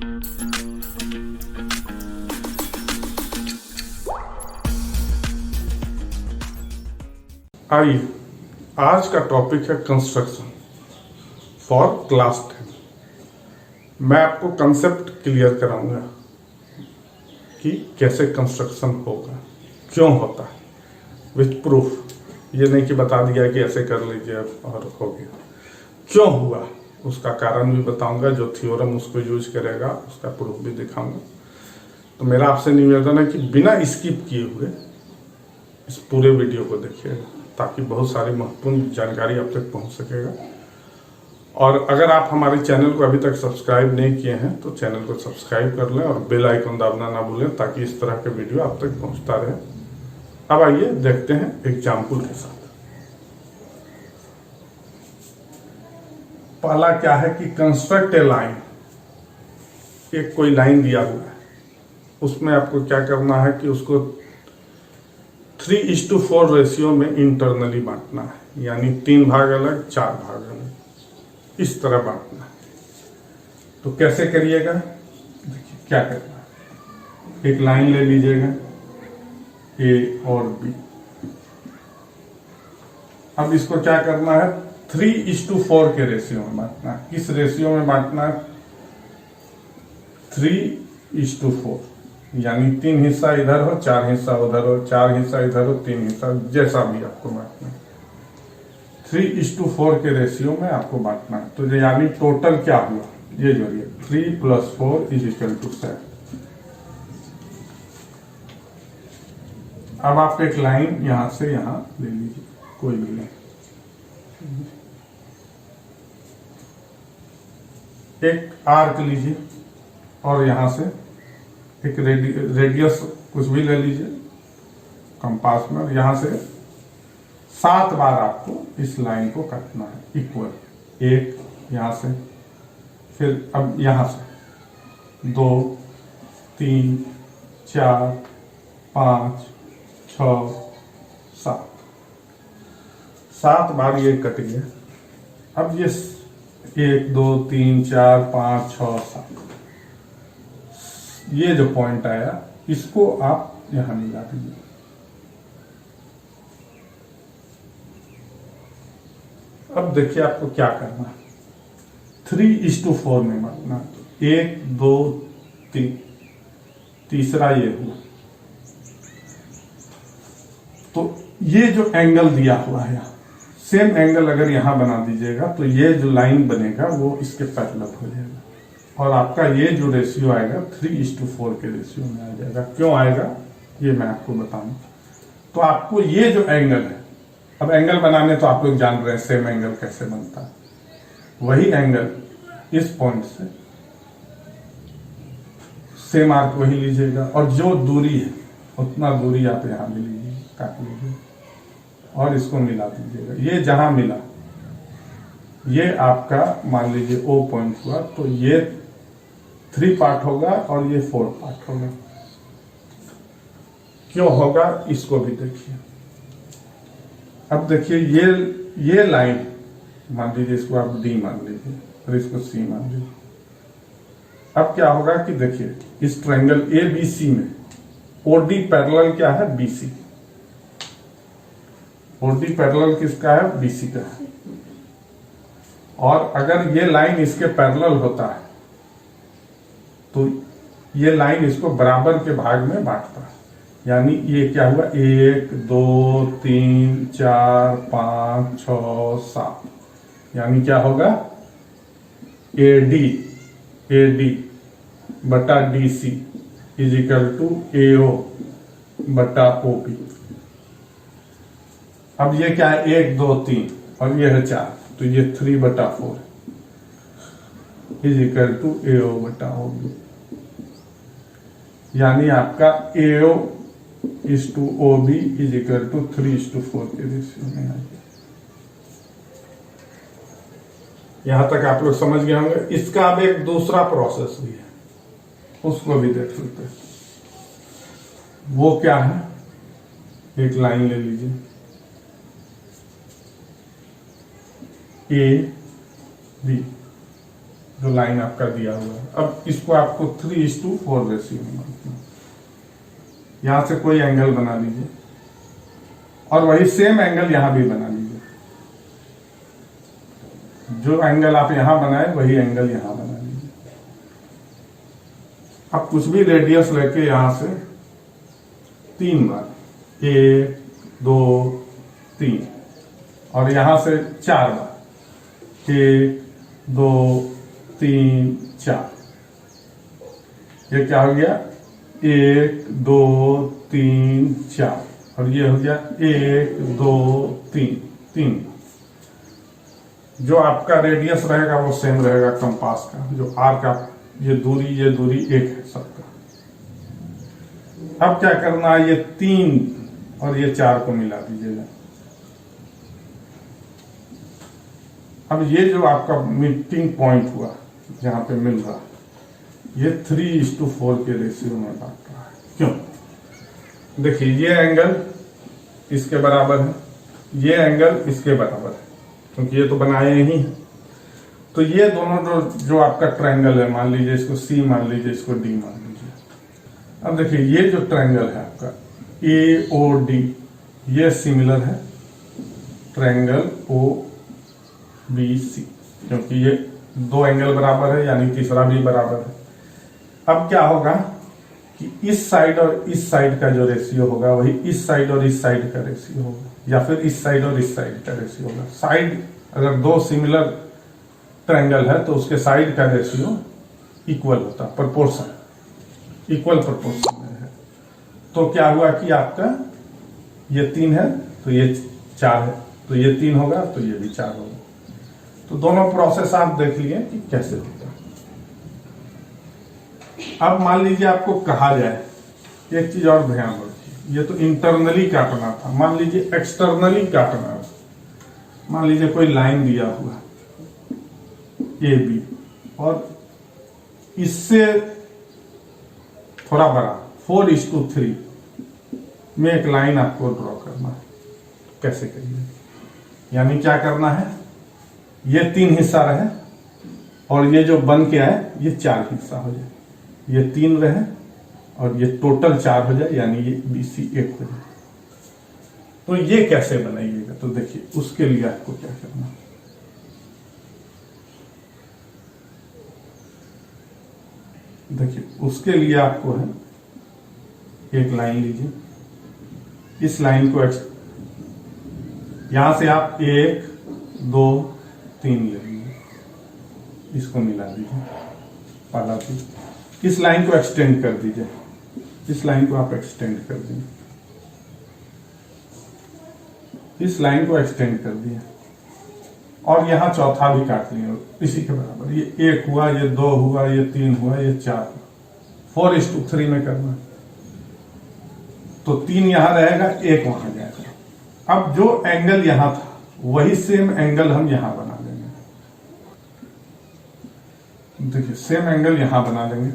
आइए, आज का टॉपिक है कंस्ट्रक्शन फॉर क्लास 10। मैं आपको कंसेप्ट क्लियर कराऊंगा कि कैसे कंस्ट्रक्शन होगा, क्यों होता है, विथ प्रूफ। ये नहीं कि बता दिया कि ऐसे कर लीजिए और हो गया। क्यों हुआ उसका कारण भी बताऊंगा, जो थ्योरम उसको यूज करेगा उसका प्रूफ भी दिखाऊंगा। तो मेरा आपसे निवेदन है कि बिना स्किप किए हुए इस पूरे वीडियो को देखिएगा, ताकि बहुत सारी महत्वपूर्ण जानकारी आप तक पहुंच सकेगा। और अगर आप हमारे चैनल को अभी तक सब्सक्राइब नहीं किए हैं तो चैनल को सब्सक्राइब कर लें और बेल आइकन दबाना ना भूलें, ताकि इस तरह के वीडियो आप तक पहुंचता रहे। अब आइए देखते हैं एग्जाम्पल के साथ। पहला क्या है कि कंस्ट्रक्ट ए लाइन। एक कोई लाइन दिया हुआ है, उसमें आपको क्या करना है कि उसको 3:4 रेशियो में इंटरनली बांटना है, यानी 3 भाग अलग 4 भाग अलग, इस तरह बांटना है। तो कैसे करिएगा, देखिए क्या करना है। एक लाइन ले लीजिएगा ए और बी। अब इसको क्या करना है, 3:4 के रेशियो में बांटना है। किस रेशियो में बांटना है, 3:4, यानी 3 हिस्सा इधर हो 4 हिस्सा उधर हो, 4 हिस्सा इधर हो 3 हिस्सा, जैसा भी आपको बांटना है। 3:4 के रेशियो में आपको बांटना है। तो यानी टोटल क्या हुआ, ये जोड़िए, 3 + 4 = 7। अब आप एक लाइन यहां से यहां ले लीजिए, कोई भी लाइन। एक आर्क लीजिए और यहां से एक रेडियस कुछ भी ले लीजिए कंपास में, और यहां से 7 बार आपको इस लाइन को काटना है इक्वल। एक यहां से, फिर अब यहां से 2 3 4 5 6 7 बार ये कट गया। अब ये 1 2 3 4 5 6 7, ये जो पॉइंट आया इसको आप यहां मिला दीजिए। अब देखिए आपको क्या करना है, 3:4 में बांटना। 1 2 3, तीसरा ये हुआ। तो ये जो एंगल दिया हुआ है, सेम एंगल अगर यहां बना दीजिएगा तो ये जो लाइन बनेगा वो इसके पैरेलल हो जाएगा, और आपका ये जो रेशियो आएगा 3:4 के रेशियो में आ जाएगा। क्यों आएगा ये मैं आपको बताऊं। तो आपको ये जो एंगल है, अब एंगल बनाने तो आप लोग जान रहे हैं सेम एंगल कैसे बनता है। वही एंगल इस पॉइंट से सेम आर्क वही लीजिएगा, और जो दूरी है उतना दूरी आप यहां ले लीजिए, काट लीजिए और इसको मिला दीजिएगा। ये जहां मिला ये आपका मान लीजिए O पॉइंट हुआ, तो ये 3 पार्ट होगा और ये 4 पार्ट होगा। क्यों होगा इसको भी देखिए। अब देखिए ये लाइन मान लीजिए, इसको आप D मान लीजिए और इसको C मान लीजिए। अब क्या होगा कि देखिए इस ट्रायंगल ABC में OD पैरेलल क्या है, BC। OD पैरेलल किसका है, BC का है। और अगर ये लाइन इसके पैरेलल होता है तो ये लाइन इसको बराबर के भाग में बांटता है। यानी ये क्या हुआ, 1 2 3 4 5 6 7, यानी क्या होगा, AD बटा DC = AO बटा OB। अब ये क्या है, 1 2 3 और ये है 4, तो ये 3/4 = AO बटा OB। यानी आपका AO = OB = 3:4 के रेशियो में आ गया। यहां तक आप लोग समझ गए होंगे। इसका अब एक दूसरा प्रोसेस भी है, उसको भी देख लेते हैं। वो क्या है, एक लाइन ले लीजिए AB, जो लाइन आपका दिया हुआ है। अब इसको आपको 3:4 रेशियो में मानते हैं। यहां से कोई एंगल बना लीजिए और वही सेम एंगल यहां भी बना लीजिए। जो एंगल आप यहां बनाए वही एंगल यहां बना लीजिए। अब कुछ भी रेडियस लेके यहां से 3 बार, 1 2 3, और यहां से 4 बार, 1 2 3 4। ये क्या हो गया? 1 2 3 4, और ये हो गया 1 2 3 3। जो आपका रेडियस रहेगा वो सेम रहेगा कंपास का, जो आर्क आप ये दूरी एक है सबका। अब क्या करना है, ये 3 और ये 4 को मिला दीजिएगा। अब ये जो आपका मीटिंग पॉइंट हुआ जहां पे मिल रहा, ये 3:4 के रेशियो में बांट रहा है। क्यों? देखिए, ये एंगल इसके बराबर है, ये एंगल इसके बराबर है, क्योंकि ये तो बनाए ही है। तो ये दोनों जो आपका ट्रायंगल है, मान लीजिए इसको सी मान लीजिए, इसको डी मान लीजिए। अब देखिए, ये जो ट्रायंगल है आपका AOD, ये सिमिलर है ट्रायंगल OBC, क्योंकि ये 2 एंगल बराबर है, यानी तीसरा भी बराबर है। अब क्या होगा कि इस साइड और इस साइड का जो रेशियो होगा वही इस साइड और इस साइड का रेशियो होगा, या फिर इस साइड और इस साइड का रेशियो होगा। साइड अगर 2 सिमिलर ट्रायंगल है तो उसके साइड का रेशियो इक्वल होता है, प्रोपोर्शन, इक्वल प्रोपोर्शन में है। तो क्या हुआ कि आपका ये 3 है तो ये 4 है, तो ये 3 होगा तो ये भी 4 होगा। तो दोनों प्रोसेस आप देख लिए कि कैसे होता है। अब मान लीजिए आपको कहा जाए, एक चीज और ध्यान रखिए, ये तो इंटरनली काटना था, मान लीजिए एक्सटर्नली काटना है। मान लीजिए कोई लाइन दिया हुआ AB और इससे थोड़ा बड़ा 4:3 में एक लाइन आपको ड्रॉ करना है। कैसे करिए? यानी क्या करना है, ये 3 हिस्सा रहे और ये जो बन के आए ये 4 हिस्सा हो जाए, ये 3 रहे और ये टोटल 4 हो जाए, यानी ये BC 1 हो जाए। तो ये कैसे बनाइएगा? तो देखिए, उसके लिए आपको क्या करना है, देखिए उसके लिए आपको है, एक लाइन लीजिए, इस लाइन को यहां से आप 1 2 3 ले लीजिए, इसको मिला दीजिए, पहला चीज। इस लाइन को एक्सटेंड कर दीजिए, इस लाइन को आप एक्सटेंड कर दीजिए, इस लाइन को एक्सटेंड कर दिए, और यहां चौथा भी काट लिया इसी के बराबर। ये 1 हुआ, ये 2 हुआ, ये 3 हुआ, ये 4 हुआ। 4:3 में करना है, तो 3 यहां रहेगा, 1 वहां जाएगा। अब जो एंगल यहां था वही सेम एंगल हम यहां बना लेंगे। देखिए, सेम एंगल यहां बना लेंगे,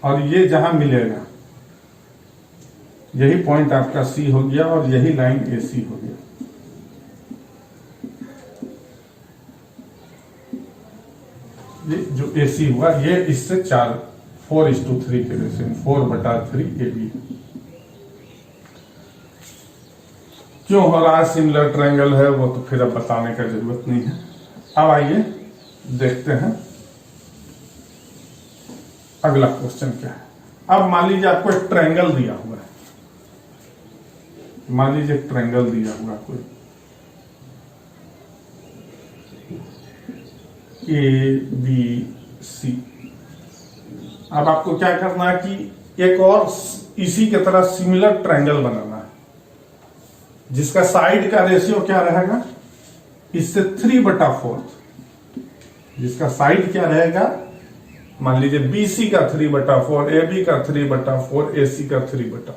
और ये जहां मिलेगा यही पॉइंट आपका C हो गया और यही लाइन AC हो गया। ये जो AC हुआ ये इससे 4:3 के रेशियो में 4/3 AB। क्यों हो रहा है? सिमिलर ट्रायंगल है, वो तो फिर अब बताने का जरूरत नहीं है। अब आइए देखते हैं अगला क्वेश्चन क्या है। अब मान लीजिए आपको एक ट्रायंगल दिया हुआ है, मान लीजिए एक ट्रायंगल दिया हुआ कोई ABC। अब आपको क्या करना है कि एक और इसी के तरह सिमिलर ट्रायंगल बनाना है, जिसका साइड का रेशियो क्या रहेगा, इससे 3/4, जिसका साइड क्या रहेगा, मान लीजिए BC का 3/4, AB का 3/4, AC का 3/4।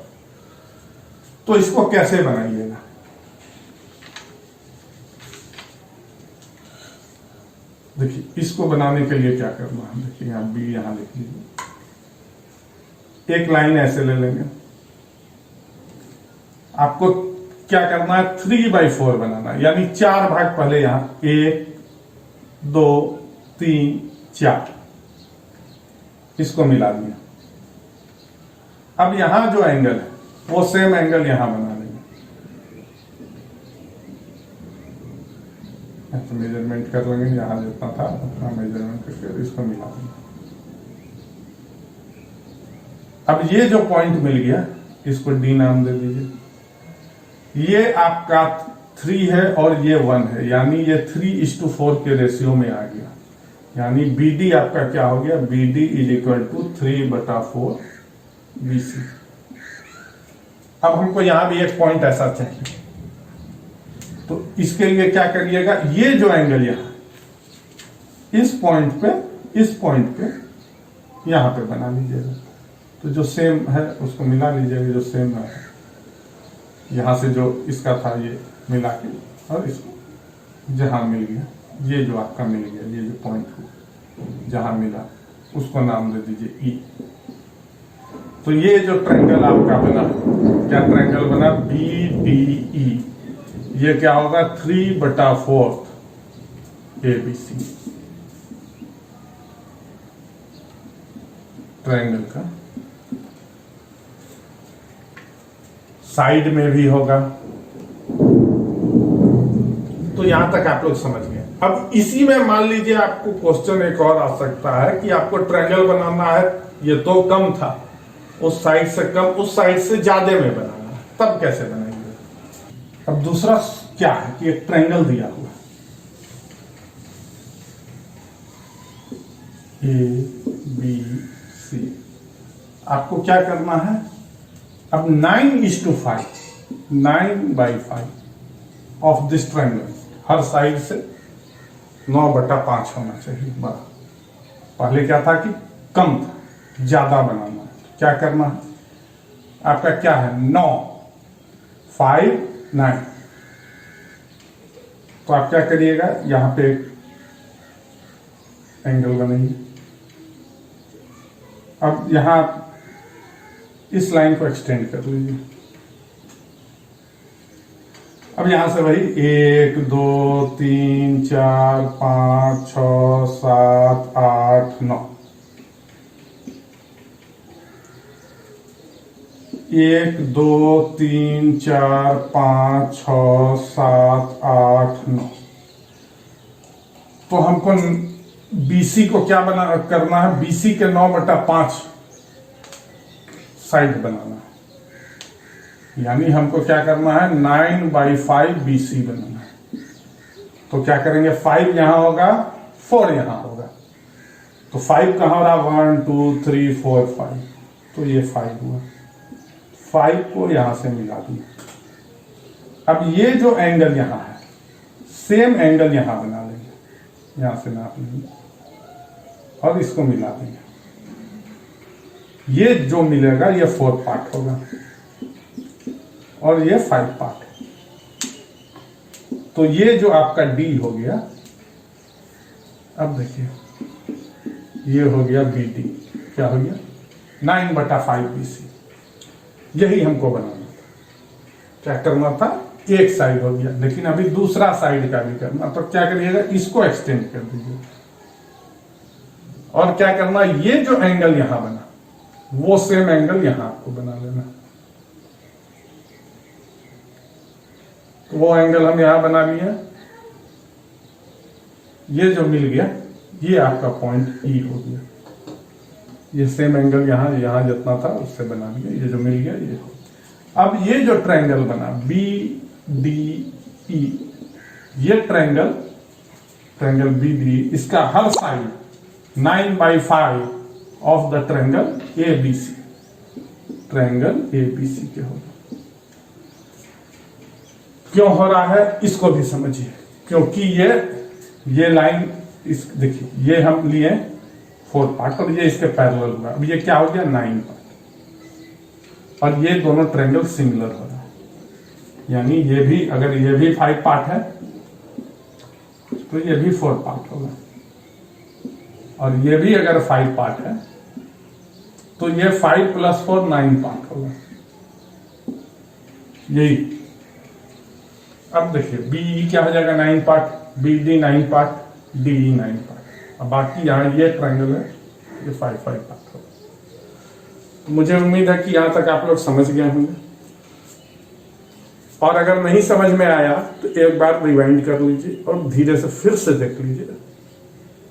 तो इसको कैसे बनाइएगा? देखिए, इसको बनाने के लिए क्या करना है, देखिए यहां B यहां लिख लीजिए, एक लाइन ऐसे ले लेंगे। आपको क्या करना है, 3/4 बनाना है, यानी 4 भाग पहले यहां 1 2 3 4, इसको मिला दिया। अब यहां जो एंगल है वो सेम एंगल यहां बना लेंगे। तो मेजरमेंट कर लेंगे, यहां जितना था उतना मेजरमेंट करके इसको मिला देंगे। अब ये जो पॉइंट मिल गया इसको डी नाम दे दीजिए। ये आपका 3 है और ये 1 है, यानी ये 3:4 के रेशियो में आ गया। यानी BD आपका क्या हो गया, BD = 3/4 BC। अब हमको यहां भी एक पॉइंट ऐसा चाहिए, तो इसके लिए क्या करिएगा, ये जो एंगल यहां इस पॉइंट पे यहां पे बना लीजिएगा। तो जो सेम है उसको मिला लीजिएगा, जो सेम है यहां से जो इसका था ये मिला के, और इसको जहां मिल गया, ये जो आपका मिल गया, ये जो पॉइंट हो जहां मिला उसको नाम दे दीजिए E। तो ये जो ट्रायंगल आपका बना, क्या ट्रायंगल बना, BDE। ये क्या होगा, 3/4 ABC ट्रायंगल का। साइड में भी होगा। तो यहां तक आप लोग समझ गए। अब इसी में मान लीजिए आपको क्वेश्चन एक और आ सकता है कि आपको ट्रायंगल बनाना है, ये तो कम था, उस साइड से कम, उस साइड से ज्यादा में बनाना है, तब कैसे बनाएंगे। अब दूसरा क्या है कि एक ट्रायंगल दिया हुआ ABC, आपको क्या करना है, अब 9:5 9/5 of this triangle, her side से 9/5 होना चाहिए बड़ा। पहले क्या था कि कम था, ज्यादा बनाना है, तो क्या करना है, आपका क्या है 9 5 9। तो आप क्या करिएगा, यहां पे एंगल बनेगी। अब यहां इस लाइन को एक्सटेंड कर लीजिए। अब यहां से वही 1 2 3 4 5 6 7 8 9, 1 2 3 4 5 6 7 8 9। तो हमको BC को क्या करना है, BC के 9/5 साइड बनाना है। यानी हमको क्या करना है, 9/5 BC बनाना है। तो क्या करेंगे, 5 यहां होगा, 4 यहां होगा। तो 5 कहां हो रहा, 1 2 3 4 5, तो ये 5 हुआ। 5 को यहां से मिला दिया। अब ये जो एंगल यहां है, सेम एंगल यहां बना लेंगे, यहां से नाप लेंगे और इसको मिला देंगे। ये जो मिलेगा ये 4 पार्ट होगा और ये 5 पार्ट है। तो ये जो आपका D हो गया, अब देखिए ये हो गया BD, क्या हो गया 9/5 BC। यही हमको बनाना था, क्या करना था, एक साइड हो गया, लेकिन अभी दूसरा साइड का भी करना। तो क्या करिएगा, इसको एक्सटेंड कर दीजिए और क्या करना, ये जो एंगल यहां बना वो सेम एंगल यहां आपको बना लेना। तो वो एंगल हम यहां बना लिए। ये जो मिल गया ये आपका पॉइंट E हो गया। ये सेम एंगल यहां जितना था उससे बना लिया, ये जो मिल गया ये हो। अब ये जो ट्रायंगल बना BDE, ये ट्रायंगल BDE, इसका हर side 9/5 of the triangle ABC, triangle ABC के होगा। क्यों हो रहा है इसको भी समझिए, क्योंकि ये लाइन, इस देखिए ये हम लिए 4 पार्ट और ये इसके पैरेलल हुआ। अब ये क्या हो गया 9 पार्ट, और ये दोनों ट्रायंगल सिमिलर हो रहा है। यानी ये भी, अगर ये भी 5 पार्ट है तो ये भी 4 पार्ट होगा, और ये भी अगर 5 पार्ट है तो ये 5 + 4 9 पार्ट होगा। यही अब देखिए BE क्या हो जाएगा 9 part, BD 9 part, DE 9 part. अब बाकी यहाँ ये ट्रायंगल है, ये 5 5 पाथ होगा। मुझे उम्मीद है कि यहाँ तक आप लोग समझ गए होंगे, और अगर नहीं समझ में आया तो एक बार रिवाइंड कर लीजिए और धीरे से फिर से देख लीजिए।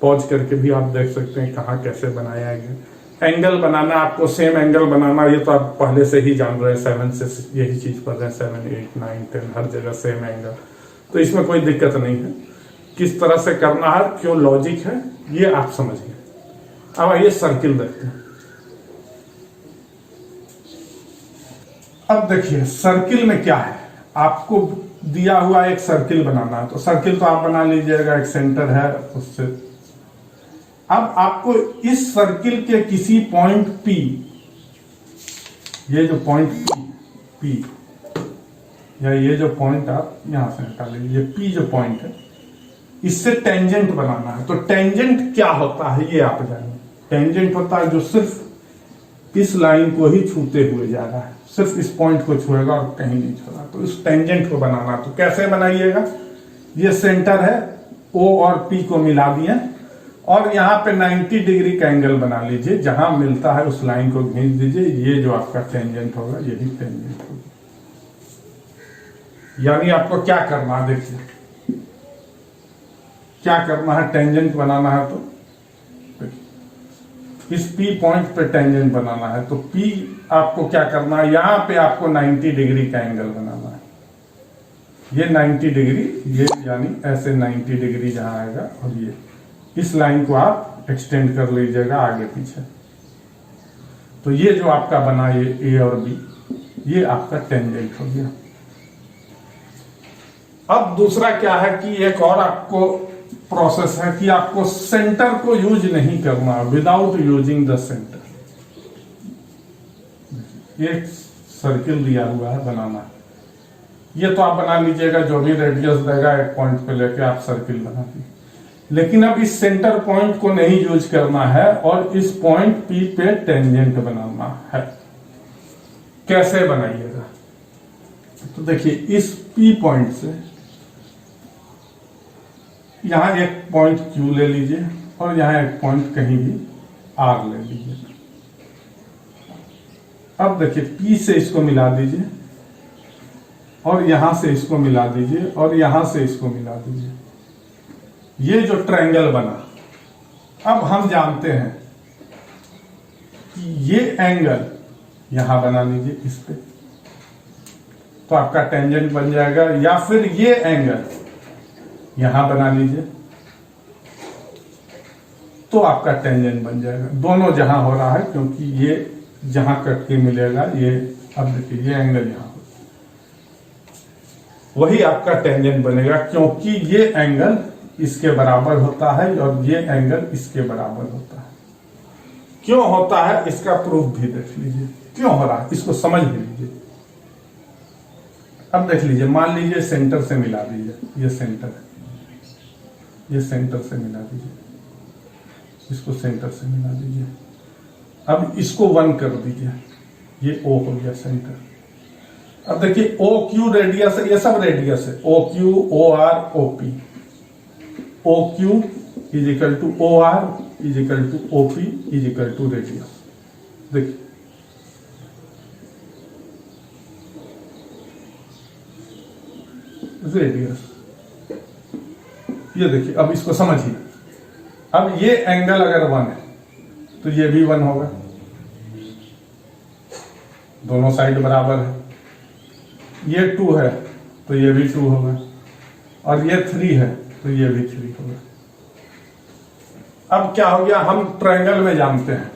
पॉज करके भी आप देख सकते हैं कहाँ कैसे बनाया गया। एंगल बनाना, आपको सेम एंगल बनाना, ये तो आप पहले से ही जान रहे हैं, 7 से यही चीज पढ़ रहे हैं, 7 8 9 10 हर जगह सेम एंगल, तो इसमें कोई दिक्कत नहीं है। किस तरह से करना है, क्यों लॉजिक है, ये आप समझ गए। अब आइए सर्किल देखते हैं। अब देखिए सर्किल में क्या है, आपको दिया हुआ एक सर्किल बनाना है, तो सर्किल तो आप बना लीजिएगा, एक सेंटर है उससे। अब आपको इस सर्किल के किसी पॉइंट P, ये जो पॉइंट P या ये जो पॉइंट आप यहां से निकाल लीजिए, ये P जो पॉइंट है, इससे टेंजेंट बनाना है। तो टेंजेंट क्या होता है ये आप जानिए। टेंजेंट होता है जो सिर्फ इस लाइन को ही छूते हुए जा रहा है, सिर्फ इस पॉइंट को छुएगा और कहीं नहीं छूगा, तो इस टेंजेंट को बनाना। तो कैसे बनाइएगा, ये सेंटर है, O और P को मिला दिए और यहाँ पे 90 डिग्री का एंगल बना लीजिए, जहां मिलता है उस लाइन को खींच दीजिए, ये जो आपका टेंजेंट होगा यही टेंजेंट होगा। यानी आपको क्या करना है, देखिए क्या करना है, टेंजेंट बनाना है तो इस P पॉइंट पे टेंजेंट बनाना है। तो P आपको क्या करना है, यहां पे आपको 90 डिग्री का एंगल बनाना है, ये 90 डिग्री, ये यानी ऐसे 90 डिग्री जहां आएगा, और ये इस लाइन को आप एक्सटेंड कर लीजिएगा आगे पीछे। तो ये जो आपका बना ये A और B, ये आपका टेंजेंट हो गया। अब दूसरा क्या है कि एक और आपको प्रोसेस है कि आपको सेंटर को यूज नहीं करना, विदाउट यूजिंग द सेंटर। एक सर्किल दिया हुआ है बनाना, ये तो आप बना लीजिएगा, जो भी रेडियस देगा एक पॉइंट पे लेके आप सर्किल बना लीजिए। लेकिन अब इस सेंटर पॉइंट को नहीं यूज करना है और इस पॉइंट P पे टेंजेंट बनाना है। कैसे बनाइएगा, तो देखिए इस P पॉइंट से यहां एक पॉइंट Q ले लीजिए और यहां एक पॉइंट कहीं भी R ले लीजिए। अब देखिए P से इसको मिला दीजिए और यहां से इसको मिला दीजिए और यहां से इसको मिला दीजिए, ये जो ट्रायंगल बना। अब हम जानते हैं कि ये एंगल यहां बना लीजिए इस पे, तो आपका टेंजेंट बन जाएगा, या फिर ये एंगल यहां बना लीजिए तो आपका टेंजेंट बन जाएगा। दोनों जहां हो रहा है, क्योंकि ये जहां कट के मिलेगा ये, अब देखिए ये एंगल यहां हो, वही आपका टेंजेंट बनेगा, क्योंकि ये एंगल इसके बराबर होता है और ये एंगल इसके बराबर होता है। क्यों होता है इसका प्रूफ भी देख लीजिए, क्यों हो रहा है इसको समझ भी लीजिए। अब देख लीजिए, मान लीजिए सेंटर से मिला दीजिए, ये सेंटर है, ये सेंटर से मिला दीजिए, इसको सेंटर से मिला दीजिए। अब इसको 1 कर दीजिए, ये O हो गया सेंटर। अब देखिए OQ रेडियस है, ये सब रेडियस है, OQ OR OP, OQ is equal to OR is equal to OP is equal to radius. देखिए रेडियस, ये देखिए, अब इसको समझिए। अब ये एंगल अगर 1 है तो ये भी 1 होगा, दोनों साइड बराबर है। ये 2 है तो ये भी 2 होगा, और ये 3 है तो ये भी 3 होगा। अब क्या हो गया, हम ट्रायंगल में जानते हैं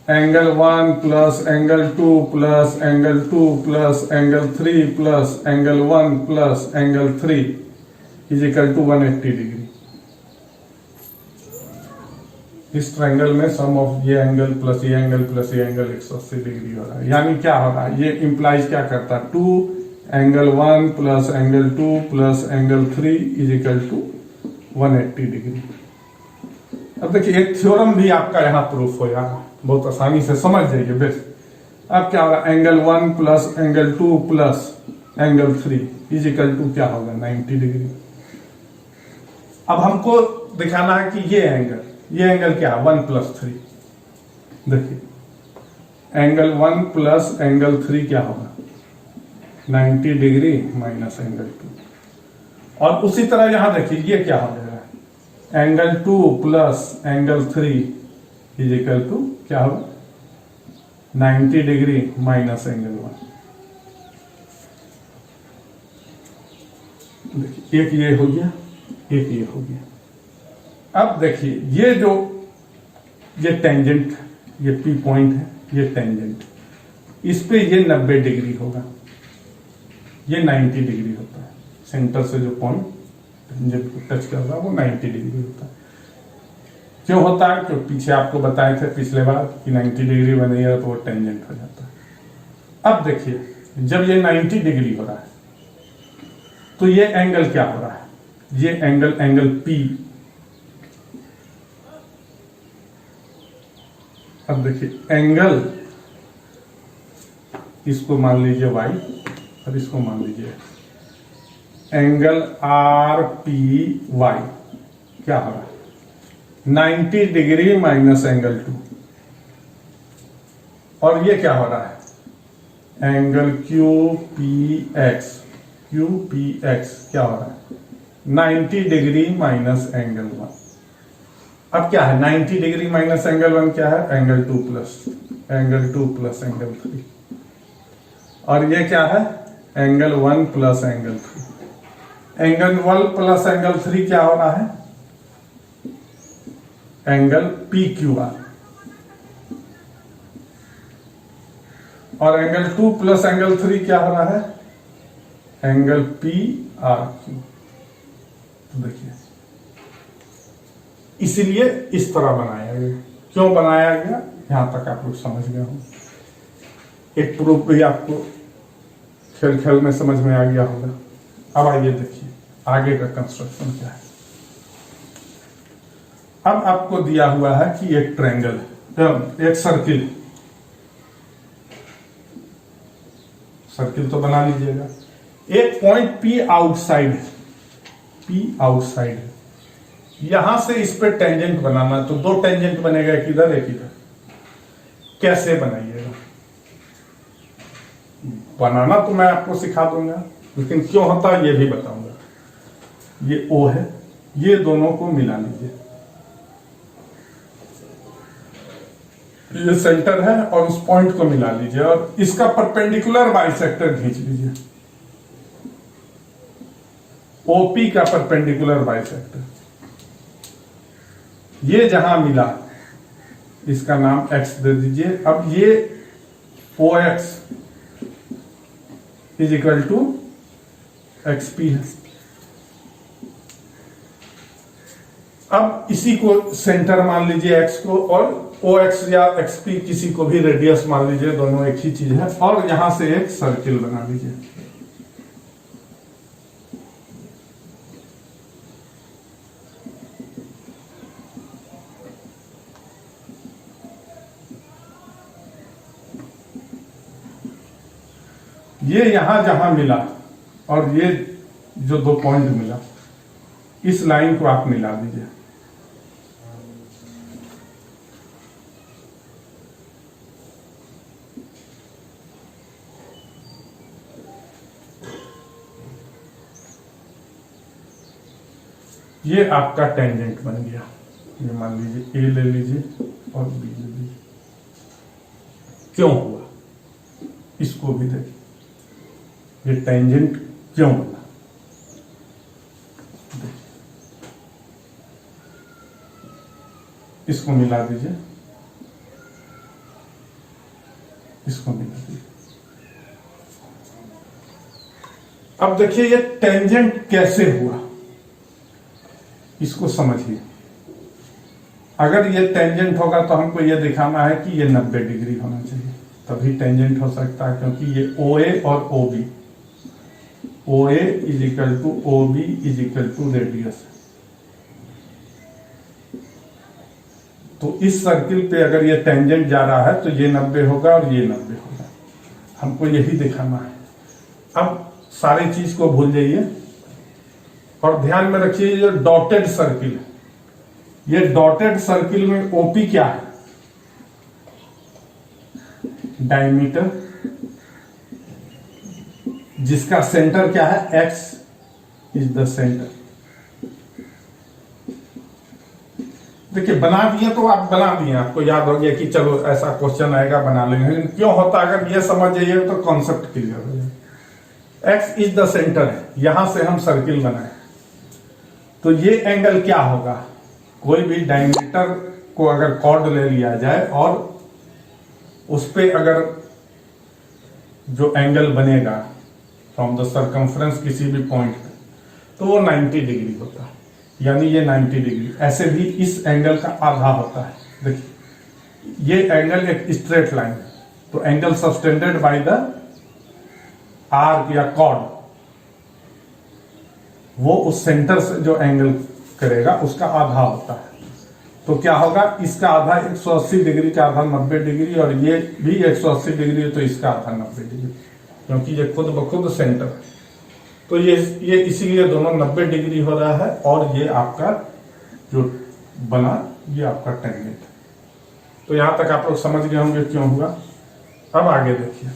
angle 1 plus angle 2 plus angle 2 plus angle 3 plus angle 1 plus angle 3 is equal to 180 degree. इस ट्रायंगल में सम ऑफ ये एंगल प्लस ये एंगल प्लस ये एंगल 180 डिग्री हो रहा है। यानी क्या हो रहा है, ये इंप्लाइज क्या करता है, 2 angle 1 plus angle 2 plus angle 3 is equal to 180 degree. अब देखिए एक थ्योरम भी आपका यहाँ प्रूफ हो जाएगा, बहुत आसानी से समझ जाइए बेस। अब क्या होगा, angle 1 plus angle 2 plus angle 3 is equal to क्या होगा, 90 डिग्री। अब हमको दिखाना है कि ये एंगल क्या है 1+3। देखिए एंगल 1 प्लस एंगल 3 क्या होगा 90 डिग्री माइनस एंगल 2। और उसी तरह यहां देखिए ये क्या हो जाएगा angle 2 plus angle 3 is equal to क्या होगा 90 डिग्री माइनस एंगल 1। देखिए एक ये हो गया, एक ये हो गया। अब देखिए ये टेंजेंट, ये पी पॉइंट है, ये टेंजेंट, इस पे ये 90 डिग्री होगा, ये 90 डिग्री होता है। सेंटर से जो पॉइंट टेंजेंट को टच कर रहा है वो 90 डिग्री होता है। क्यों होता है? क्योंकि पीछे आपको बताए थे पिछले बार कि 90 डिग्री बनेगा तो वो टेंजेंट हो जाता है। अब देखिए जब ये 90 डिग्री हो रहा है तो ये एंगल क्या हो रहा है, ये एंगल P। अब देखिए एंगल, इसको मान लीजिए y और इसको मान लीजिए एंगल RPY क्या हो रहा है 90 डिग्री माइनस एंगल 2। और ये क्या हो रहा है एंगल QPX क्या हो रहा है 90 डिग्री माइनस एंगल 1। अब क्या है 90 डिग्री माइनस एंगल 1 क्या है एंगल 2 प्लस एंगल 3। और ये क्या है angle 1 plus angle 3। Angle 1 plus angle 3 क्या हो रहा है एंगल PQR। और एंगल 2 प्लस एंगल 3 क्या हो रहा है एंगल PRQ। तो देखिए इसीलिए इस तरह बनाया गया। क्यों बनाया गया यहां तक आप लोग समझ गए हो। एक प्रूफ भी आपको खेल में समझ में आ गया होगा। अब आइए देखिए आगे का कंस्ट्रक्शन क्या है। अब आपको दिया हुआ है कि एक ट्रायंगल, एक सर्किल तो बना लीजिएगा। एक पॉइंट P आउटसाइड है, यहां से इस पे टेंजेंट बनाना, तो दो टेंजेंट बनेगा, एक इधर एक इधर। कैसे बनाइएगा बनाना तो मैं आपको सिखा दूंगा, लेकिन क्यों होता है ये भी बताऊंगा। ये O है, ये दोनों को मिला लीजिए, ये सेंटर है और उस पॉइंट को मिला लीजिए और इसका परपेंडिकुलर बाइसेक्टर खींच लीजिए। OP का परपेंडिकुलर बाइसेक्टर, ये जहां मिला इसका नाम X दे दीजिए। अब ये OX is equal to XP है। अब इसी को सेंटर मान लीजिए X को, और OX या XP किसी को भी रेडियस मान लीजिए, दोनों एक ही चीज है। और यहां से एक सर्किल बना लीजिए। ये यहां जहां मिला और ये जो दो पॉइंट मिला, इस लाइन को आप मिला दीजिए। ये आपका टेंजेंट बन गया। ये मान लीजिए A ले लीजिए और B ले लीजिए। क्यों हुआ इसको भी देखिए, ये टेंजेंट क्यों बना। इसको मिला दीजिए, इसको मिला दीजिए। अब देखिए ये टेंजेंट कैसे हुआ, इसको समझिए। अगर ये टेंजेंट होगा तो हमको ये दिखाना है कि ये 90 डिग्री होना चाहिए, तभी टेंजेंट हो सकता है। क्योंकि ये OA और OB, OA is equal to OB is equal to radius है। तो इस सर्किल पे अगर ये टेंजेंट जा रहा है तो ये 90 होगा और ये 90 होगा। हमको यही दिखाना है। अब सारी चीज को भूल जाइए और ध्यान में रखिए, जो डॉटेड सर्किल है ये डॉटेड सर्किल में ओपी क्या है? डायमीटर, जिसका सेंटर क्या है? X is the centre. देखिए बना दिए तो आप बना दिए, आपको याद हो गया कि चलो ऐसा क्वेश्चन आएगा बना लेंगे, लेकिन क्यों होता है अगर ये समझ जाइए तो कॉन्सेप्ट क्लियर हो जाए। एक्स इज द सेंटर है, यहां से हम सर्किल बनाए तो ये एंगल क्या होगा? कोई भी डायमीटर को अगर कॉर्ड ले लिया जाए और उस पे अगर जो एंगल बनेगा फ्रॉम द सर्कमफ्रेंस किसी भी पॉइंट पे, तो वो 90 डिग्री होता है, यानी ये 90 डिग्री। ऐसे भी इस एंगल का आधा होता है। देखिए ये एंगल एक स्ट्रेट लाइन है, तो angle subtended by the arc या कॉर्ड, वो उस सेंटर से जो एंगल करेगा उसका आधा होता है। तो क्या होगा? इसका आधा 180 डिग्री का आधा 90 डिग्री, और ये भी 180 डिग्री है तो इसका आधा 90 डिग्री, क्योंकि ये खुद ब खुद सेंटर है। तो ये इसीलिए दोनों 90 डिग्री हो रहा है, और ये आपका जो बना ये आपका टेंजेंट है। तो यहां तक आप लोग समझ गए होंगे क्यों हुआ। अब आगे देखिए,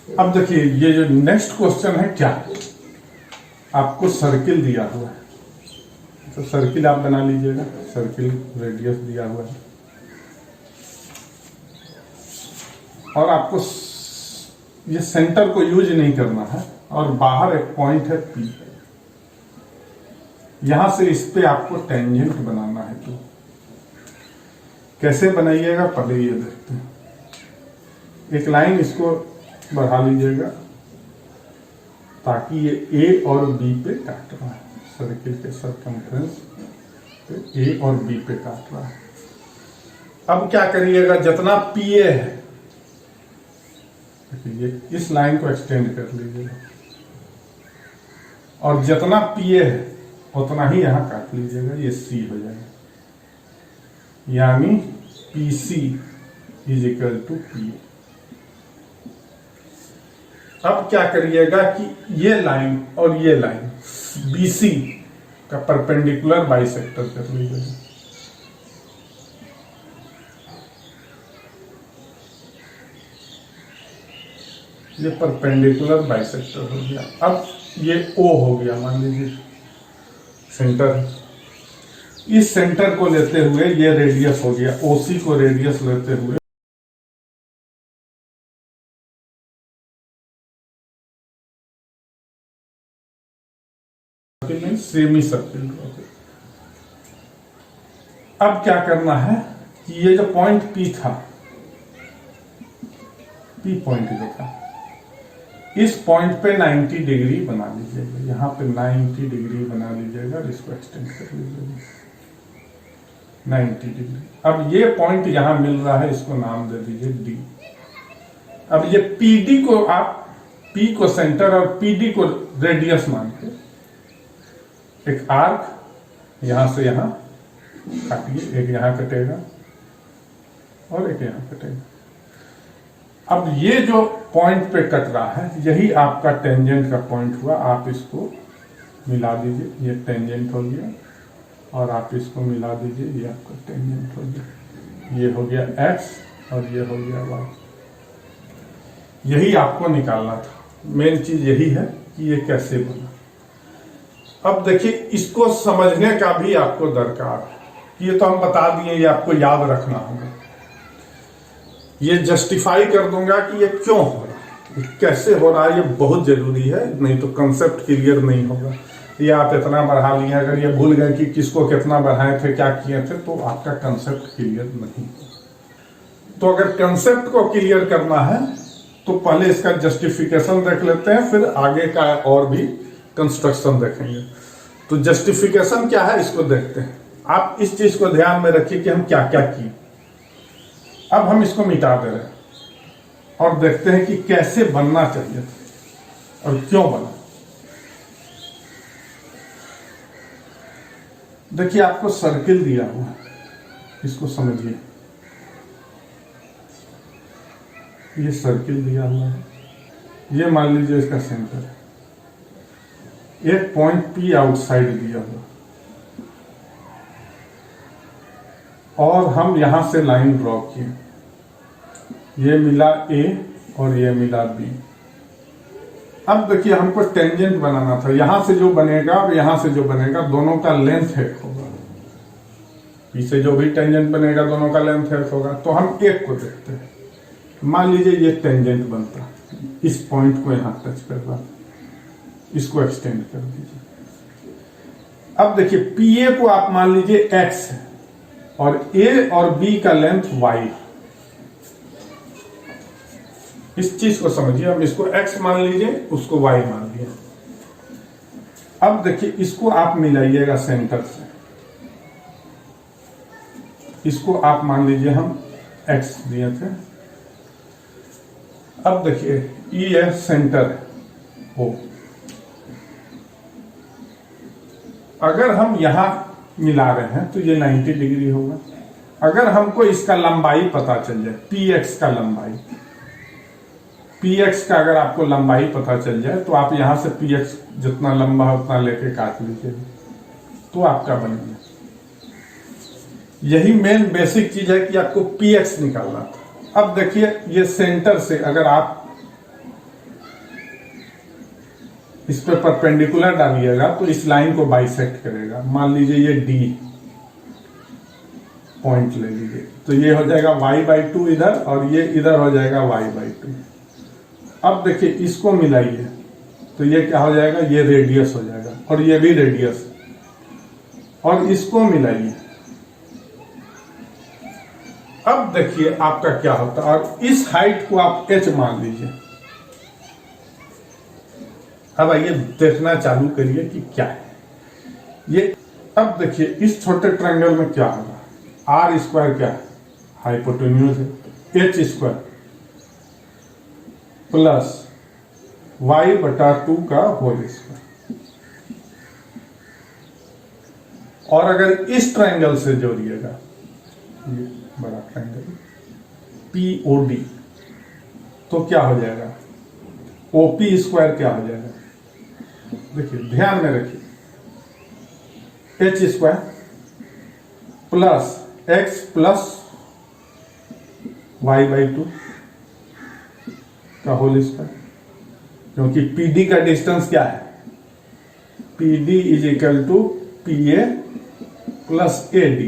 अब देखिए ये जो नेक्स्ट क्वेश्चन है क्या, आपको सर्किल दिया हुआ है, तो सर्किल आप बना लीजिएगा। सर्किल रेडियस दिया हुआ है और आपको ये सेंटर को यूज नहीं करना है, और बाहर एक पॉइंट है P, यहां से इस पे आपको टेंजेंट बनाना है। तो कैसे बनाइएगा पहले ये देखते हैं। एक लाइन इसको बढ़ा लीजिएगा ताकि ये A और B पे काट रहा है, सर्किल के सर्कमफ्रेंस पे A और B पे काट रहा है। अब क्या करिएगा, जितना PA है देखिए इस लाइन को एक्सटेंड कर लीजिएगा, और जितना PA है उतना ही यहां काट लीजिएगा, ये C हो जाएगा, यानी PC is equal to PA। अब क्या करिएगा कि ये लाइन और ये लाइन BC का परपेंडिकुलर बाइसेक्टर कर लीजिएगा। ये परपेंडिकुलर बाइसेक्टर हो गया। अब ये O हो गया, मान लीजिए सेंटर है। इस सेंटर को लेते हुए ये रेडियस हो गया, OC को रेडियस लेते हुए सेमी सर्किल। अब क्या करना है कि ये जो पॉइंट P था, P पॉइंट जो था, इस पॉइंट पे 90 डिग्री बना लीजिएगा, यहां पे 90 डिग्री बना लीजिएगा, इसको एक्सटेंड कर लीजिएगा 90 डिग्री। अब ये पॉइंट यहां मिल रहा है, इसको नाम दे दीजिए D। अब ये PD को आप P को सेंटर और PD को रेडियस मान के एक आर्क यहां से यहां काटिए, एक यहां कटेगा और एक यहां कटेगा। अब ये जो पॉइंट पे कट रहा है यही आपका टेंजेंट का पॉइंट हुआ, आप इसको मिला दीजिए, ये टेंजेंट हो गया, और आप इसको मिला दीजिए, ये आपका टेंजेंट हो गया। ये हो गया x और ये हो गया y। यही आपको निकालना था, मेन चीज यही है कि ये कैसे बना। अब देखिए इसको समझने का भी आपको दरकार है, ये तो हम बता दिए, ये आपको याद रखना होगा। ये जस्टिफाई कर दूंगा कि ये क्यों हो रहा है, कैसे हो रहा है, ये बहुत जरूरी है, नहीं तो कंसेप्ट क्लियर नहीं होगा। ये आप इतना बढ़ा लिए, अगर ये भूल गए कि किसको कितना बढ़ाए थे, क्या किए थे, तो आपका कंसेप्ट क्लियर नहीं। तो अगर कंसेप्ट को क्लियर करना है तो पहले इसका जस्टिफिकेशन देख लेते हैं, फिर आगे का और भी कंस्ट्रक्शन देखेंगे। तो जस्टिफिकेशन क्या है इसको देखते हैं। आप इस चीज को ध्यान में रखिए कि हम क्या क्या किए। अब हम इसको मिटा दे रहे हैं और देखते हैं कि कैसे बनना चाहिए और क्यों बना। देखिए आपको सर्किल दिया हुआ है, इसको समझिए। ये सर्किल दिया हुआ है, ये मान लीजिए इसका सेंटर है। एक पॉइंट P आउटसाइड दिया हुआ, और हम यहां से लाइन ड्रॉ किए, ये मिला ए और ये मिला बी। अब देखिए हमको टेंजेंट बनाना था, यहां से जो बनेगा और यहां से जो बनेगा दोनों का लेंथ एक होगा, पीछे जो भी टेंजेंट बनेगा दोनों का लेंथ एक होगा। तो हम एक को देखते हैं, मान लीजिए ये टेंजेंट बनता, इस पॉइंट को यहां टच कर रहा, इसको एक्सटेंड कर दीजिए। अब देखिए पी ए को आप मान लीजिए एक्स है और ए और बी का लेंथ वाई। इस चीज को समझिए, हम इसको x मान लीजिए, उसको y मान लिया। अब देखिए इसको आप मिलाइएगा सेंटर से, इसको आप मान लीजिए हम x दिए थे। अब देखिए E है सेंटर है O, अगर हम यहां मिला रहे हैं तो ये 90 डिग्री होगा। अगर हमको इसका लंबाई पता चल जाए, px का लंबाई, px का अगर आपको लंबाई पता चल जाए तो आप यहां से px जितना लंबा है उतना लेके काट लीजिए, तो आपका बन गया। यही मेन बेसिक चीज है कि आपको px निकालना था। अब देखिए ये सेंटर से अगर आप इस पे परपेंडिकुलर डालिएगा तो इस लाइन को बाइसेक्ट करेगा। मान लीजिए ये D पॉइंट ले लीजिए, तो ये हो जाएगा y/2 इधर और ये इधर हो जाएगा y/2। अब देखिए इसको मिलाइए तो ये क्या हो जाएगा, ये रेडियस हो जाएगा और ये भी रेडियस, और इसको मिलाइए। अब देखिए आपका क्या होता है, और इस हाइट को आप h मान लीजिए। अब आइए देखना चालू करिए कि क्या है ये। अब देखिए इस छोटे ट्रायंगल में क्या होगा, आर स्क्वायर क्या है, हाइपोटेन्यूज है, h स्क्वायर प्लस y/2 का होल स्क्वायर। और अगर इस ट्रायंगल से जोड़िएगा, ये बड़ा ट्रायंगल POD, तो क्या हो जाएगा, OP स्क्वायर क्या हो जाएगा। देखिए ध्यान में रखिए, h square plus x plus y/2 का होल स्क्वायर, क्योंकि PD का डिस्टेंस क्या है, PD = PA प्लस AD।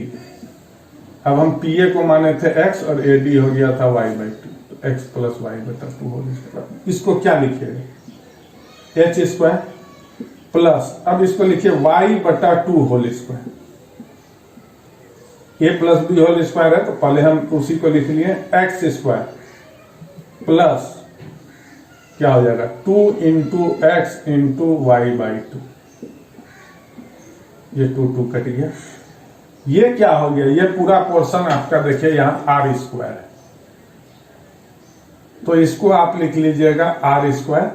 अब हम PA को माने थे x और AD हो गया था y/2, तो x plus y/2 whole square. इसको क्या लिखिएगा, h स्क्वायर प्लस, अब इसको लिखिए y/2 whole square. a plus b whole square है तो पहले हम उसी को लिख लिए, x स्क्वायर प्लस क्या हो जाएगा 2 × x × y/2। ये 2 कट गया, ये क्या हो गया, ये पूरा पोर्शन आपका देखिए यहां r स्क्वायर है, तो इसको आप लिख लीजिएगा r स्क्वायर,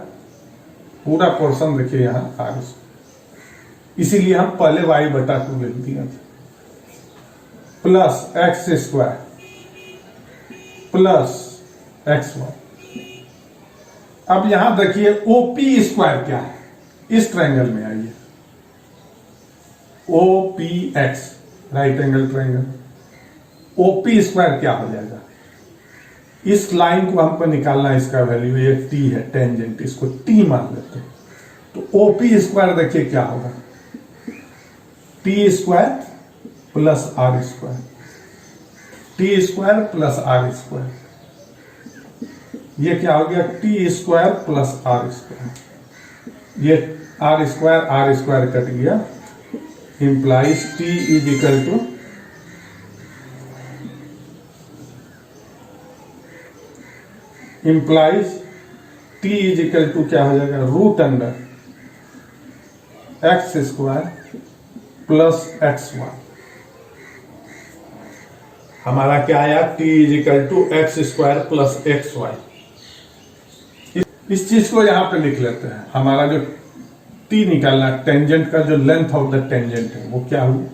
पूरा पोर्शन देखिए यहां r स्क्वायर, इसीलिए हम पहले y/2 लिख दिया था, plus x square plus xy। अब यहां देखिए OP स्क्वायर क्या है, इस ट्रायंगल में आइए, OPX right angle triangle, OP square क्या हो जाएगा, इस लाइन को हमको निकालना है, इसका वैल्यू ये t है, टेंजेंट, इसको t मान लेते हैं। तो OP स्क्वायर देखिए क्या होगा, t square plus r square, t square plus r square, ये क्या हो गया, t square plus r square. ये r स्क्वायर कट गया, इंप्लाइज t = इंप्लाइज t क्या हो जाएगा, √x² प्लस xy। हमारा क्या आया, t = x² प्लस xy। इस चीज को यहां पे लिख लेते हैं। हमारा जो t निकालना, टेंजेंट का जो लेंथ ऑफ द टेंजेंट है वो क्या हुआ,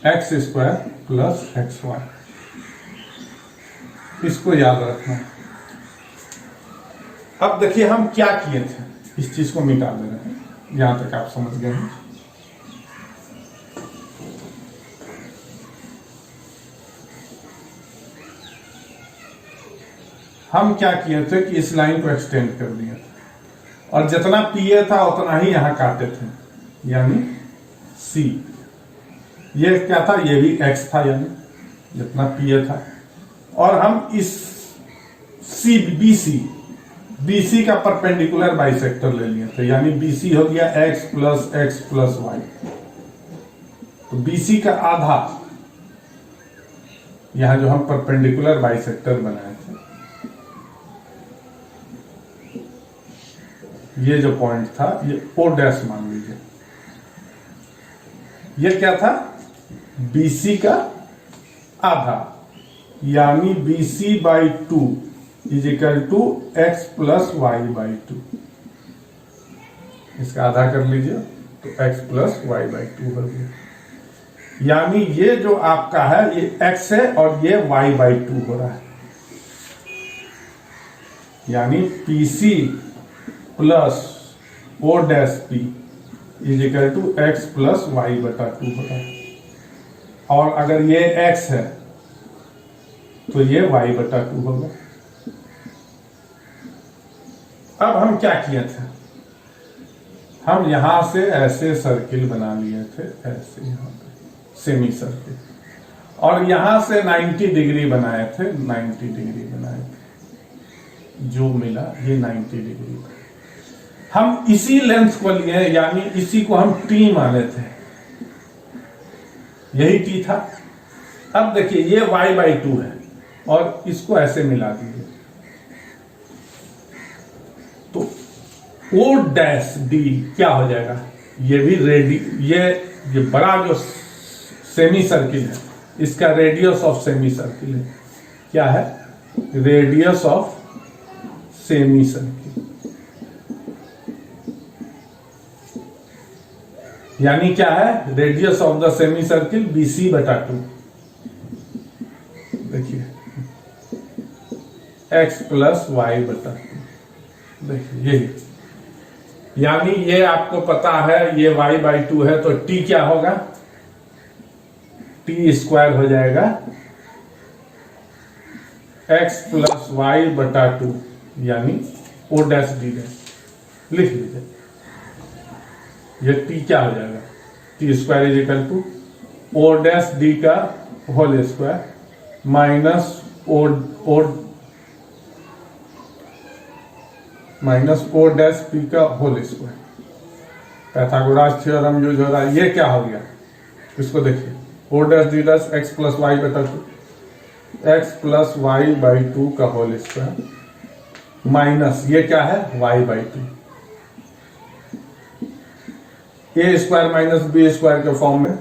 √x² प्लस xy। इसको याद रखना। अब देखिए हम क्या किए थे, इस चीज को मिटा दे रहे हैं, यहां तक आप समझ गए हैं। हम क्या किए थे कि इस लाइन को एक्सटेंड कर दिया था और जितना पीए था उतना ही यहां काटे थे, यानी सी। ये क्या था, ये भी एक्स था, यानी जितना पीए था। और हम इस सी बीसी का परपेंडिकुलर बाइसेक्टर ले लिए थे, यानी बीसी हो गया x प्लस वाई। तो बीसी का आधा, यहां जो हम परपेंडिकुलर बाइसेक्टर बनाए थे, ये जो पॉइंट था ये ओ डैश मान लीजिए। ये क्या था, बीसी का आधा, यानी BC by 2 is equal to x plus y by 2। इसका आधा कर लीजिए तो x प्लस वाई बाई 2 हो गया। यानी ये जो आपका है ये x है और ये y बाई 2 हो रहा है, यानी PC plus O dash P is equal to x plus Y बटा 2 हो रहा है। और अगर ये x है तो ये y बटा 2 होगा। अब हम क्या किए थे, हम यहां से ऐसे सर्किल बना लिए थे, ऐसे यहां पे सेमी सर्किल, और यहां से 90 डिग्री बनाए थे, 90 डिग्री बनाए थे। जो मिला ये 90 डिग्री। हम इसी लेंथ को लिए, यानी इसी को हम टी माने थे, यही टी था। अब देखिए ये y बाई 2 है और इसको ऐसे मिला दीजिए तो ओ डैश डी क्या हो जाएगा, ये भी ये बड़ा जो सेमी सर्किल है इसका रेडियस ऑफ सेमी सर्किल है। क्या है, रेडियस ऑफ सेमी सर्किल, यानी क्या है, radius of the semi circle BC बटा 2। देखिए x प्लस वाई बटा 2, देखिए यही, यानी ये आपको पता है ये y बाई 2 है, तो t क्या होगा, t स्क्वायर हो जाएगा x प्लस वाई बटा 2, यानी ओ डैश डी डैश। लिख लीजिए ये t क्या हो जाएगा, T square is equal to O dash D का whole square minus O dash P का whole square. Pythagoras theorem use हो रहा है। ये क्या हो गया, इसको देखिए, O dash D dash X plus Y बटा 2, एक्स प्लस वाई बाई 2 का होल स्क्वायर माइनस ये क्या है, y by 2, a square minus b square के फॉर्म में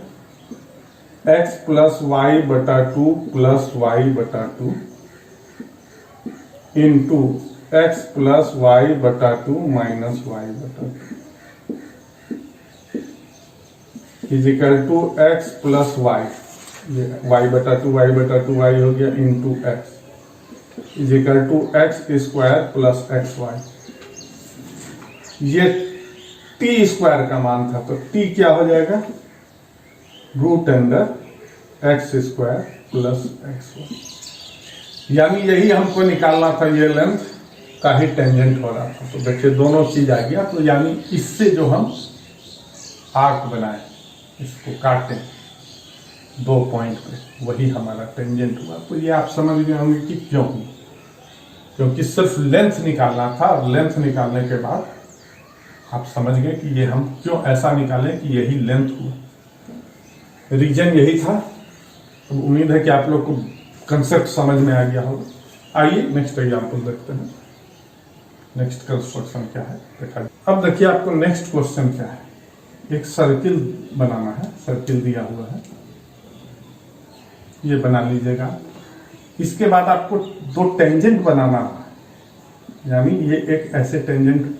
एक्स प्लस वाई बटा 2 प्लस वाई बटा 2 इंटू एक्स प्लस वाई बटा 2 माइनस वाई बटा 2 is equal to x plus y, ये वाई बटा 2 वाई हो गया into x is equal to x square plus x y. ये टी स्क्वायर का मान था, तो टी क्या हो जाएगा, root under x square plus x y. यानी यही हमको निकालना था, ये लेंथ का ही टेंजेंट हो रहा था। तो देखिए दोनों चीज आ गया। तो यानी इससे जो हम आर्क बनाए, इसको काटे 2 पॉइंट पे, वही हमारा टेंजेंट हुआ। तो ये आप समझ गए होंगे कि क्यों, क्योंकि सिर्फ लेंथ निकालना था, और लेंथ निकालने के बाद आप समझ गए कि ये हम क्यों ऐसा निकालें कि यही लेंथ हुआ। रीजन यही था। तो उम्मीद है कि आप लोग को कंसेप्ट समझ में आ गया होगा। आइए नेक्स्ट एग्जांपल देखते हैं, नेक्स्ट कंस्ट्रक्शन क्या है देखा। अब देखिए आपको नेक्स्ट क्वेश्चन क्या है, एक सर्किल बनाना है, सर्किल दिया हुआ है, ये बना लीजिएगा। इसके बाद आपको 2 टेंजेंट बनाना है, यानी ये एक ऐसे टेंजेंट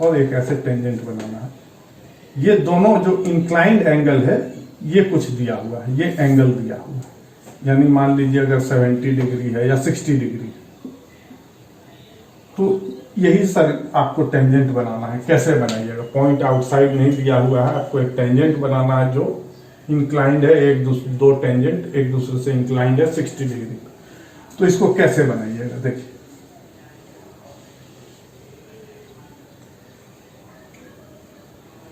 और एक ऐसे टेंजेंट बनाना है। ये दोनों जो इंक्लाइंड एंगल है ये कुछ दिया हुआ है, ये एंगल दिया हुआ है, यानी मान लीजिए अगर 70 डिग्री है या 60 डिग्री है, तो यही सर आपको टेंजेंट बनाना है। कैसे बनाइएगा, पॉइंट आउटसाइड नहीं दिया हुआ है, आपको एक टेंजेंट बनाना है जो इंक्लाइंड है, 2 टेंजेंट एक दूसरे से इंक्लाइंड है 60 डिग्री। तो इसको कैसे बनाइएगा, देखिए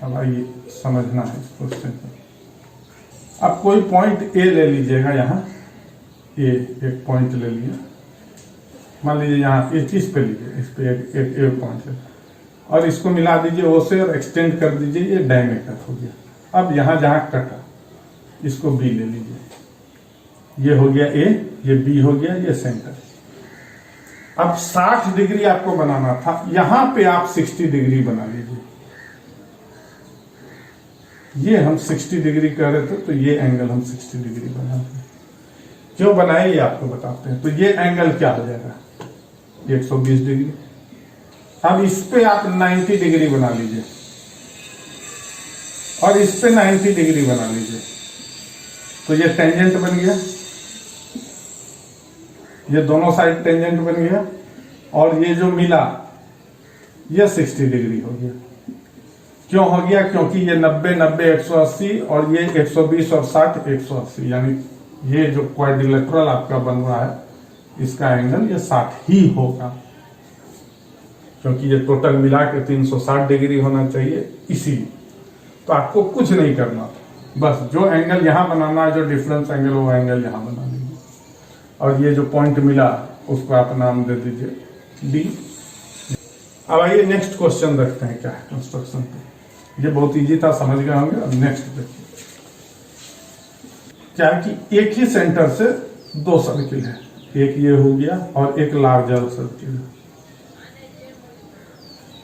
अब आइए समझना है इस क्वेश्चन को। अब कोई पॉइंट ए ले लीजिएगा, यहाँ ए एक पॉइंट ले लिया, मान लीजिए यहाँ इस पे लीजिए, इस पे एक पॉइंट है, और इसको मिला दीजिए ओ से और एक्सटेंड कर दीजिए, ये डायमीटर हो गया। अब यहाँ जहाँ कटा इसको बी ले लीजिए, ये हो गया ए, ये बी हो गया, ये सेंटर। अब 60 डिग्री आपको बनाना था, यहां पे आप 60 डिग्री बना लीजिए। ये हम 60 डिग्री कर रहे थे, तो ये एंगल हम 60 डिग्री बना रहे हैं। क्यों बनाए ये आपको बताते हैं। तो ये एंगल क्या हो जाएगा, 120 डिग्री। अब इस पे आप 90 डिग्री बना लीजिए और इस पे 90 डिग्री बना लीजिए, तो ये टेंजेंट बन गया, ये दोनों साइड टेंजेंट बन गया, और ये जो मिला ये 60 डिग्री हो गया। क्यों हो गया, क्योंकि ये 90 90 180 और ये 120 और 60 180, यानी ये जो क्वाड्रिलेटरल आपका बन रहा है इसका एंगल ये 60 ही होगा, क्योंकि ये टोटल मिला के 360 डिग्री होना चाहिए। इसीलिए तो आपको कुछ नहीं करना था, बस जो एंगल यहां बनाना है, जो डिफरेंस एंगल वो एंगल यहां बना लीजिए, और ये जो पॉइंट मिला उसको आप नाम दे दीजिए डी। अब आइए नेक्स्ट क्वेश्चन देखते हैं क्या है कंस्ट्रक्शन पे। ये बहुत इजी था, समझ गए होंगे। अब नेक्स्ट देखिए क्या है कि एक ही सेंटर से दो सर्किल है, एक ये हो गया और एक लार्जर सर्किल है,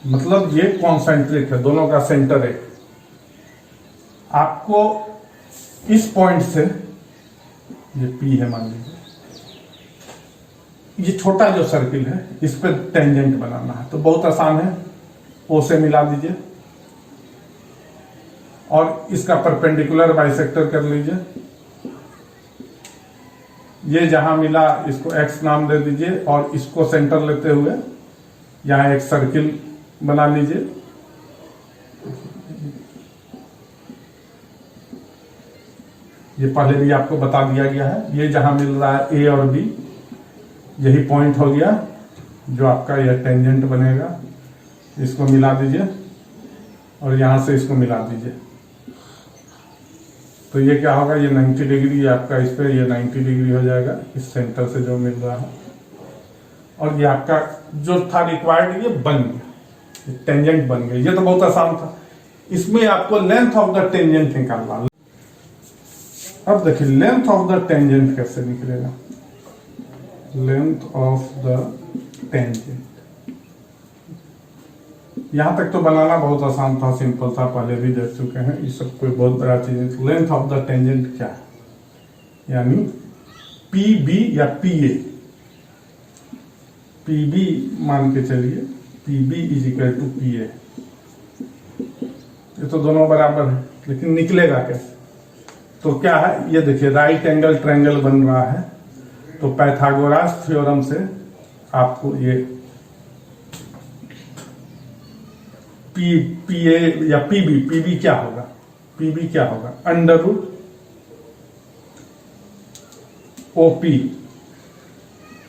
मतलब ये कॉन्सेंट्रिक है, दोनों का सेंटर है। आपको इस पॉइंट से, ये पी है मान लीजिए, ये छोटा जो सर्किल है इस पे टेंजेंट बनाना है, तो बहुत आसान है, ओ से मिला दीजिए और इसका परपेंडिकुलर बाइसेक्टर कर लीजिए। ये जहां मिला इसको एक्स नाम दे दीजिए और इसको सेंटर लेते हुए यहां एक सर्किल बना लीजिए। ये पहले भी आपको बता दिया गया है। ये जहां मिल रहा है ए और बी, यही पॉइंट हो गया जो आपका यह टेंजेंट बनेगा। इसको मिला दीजिए और यहां से इसको मिला दीजिए, तो ये क्या होगा, ये 90 डिग्री आपका इस पे, ये 90 डिग्री हो जाएगा इस सेंटर से जो मिल रहा है। और ये आपका जो था रिक्वायर्ड ये बन गया, टेंजेंट बन गया। ये तो बहुत आसान था। इसमें आपको लेंथ ऑफ द टेंजेंट निकालना। अब देखिए लेंथ ऑफ द टेंजेंट कैसे निकलेगा। लेंथ ऑफ द टेंजेंट, यहां तक तो बनाना बहुत आसान था, सिंपल था, पहले भी देख चुके हैं। ये सब कोई बहुत बड़ा चीज नहीं। लेंथ ऑफ द टेंजेंट क्या है, यानी पी बी या पी ए, पी बी मान के चलिए, P B is equal to P A. ये तो दोनों बराबर है, लेकिन निकलेगा कैसे। तो क्या है, ये देखिए राइट एंगल ट्रायंगल बन रहा है, तो पाइथागोरस थ्योरम से आपको ये पी ए या पी बी क्या होगा, पी बी क्या होगा, under root O P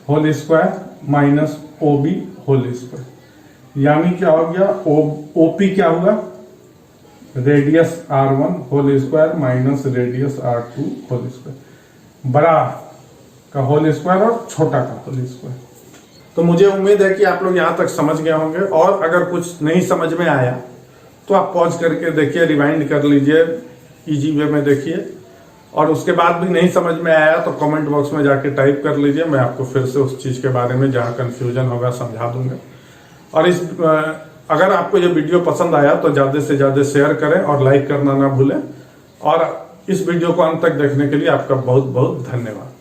whole square minus O B whole square. यानी क्या हो गया, ओ पी क्या होगा, radius R1 whole square minus radius R2 whole square, बड़ा का होल स्क्वायर और छोटा का होल स्क्वायर। तो मुझे उम्मीद है कि आप लोग यहाँ तक समझ गए होंगे, और अगर कुछ नहीं समझ में आया तो आप पॉज करके देखिए, रिवाइंड कर लीजिए, इजी वे में देखिए, और उसके बाद भी नहीं समझ में आया तो कमेंट बॉक्स में जाके टाइप कर लीजिए, मैं आपको फिर से उस चीज़ के बारे में जहाँ कन्फ्यूजन होगा समझा दूंगा। और अगर आपको ये वीडियो पसंद आया तो ज़्यादा से ज़्यादा शेयर करें और लाइक करना ना भूलें, और इस वीडियो को अंत तक देखने के लिए आपका बहुत बहुत धन्यवाद।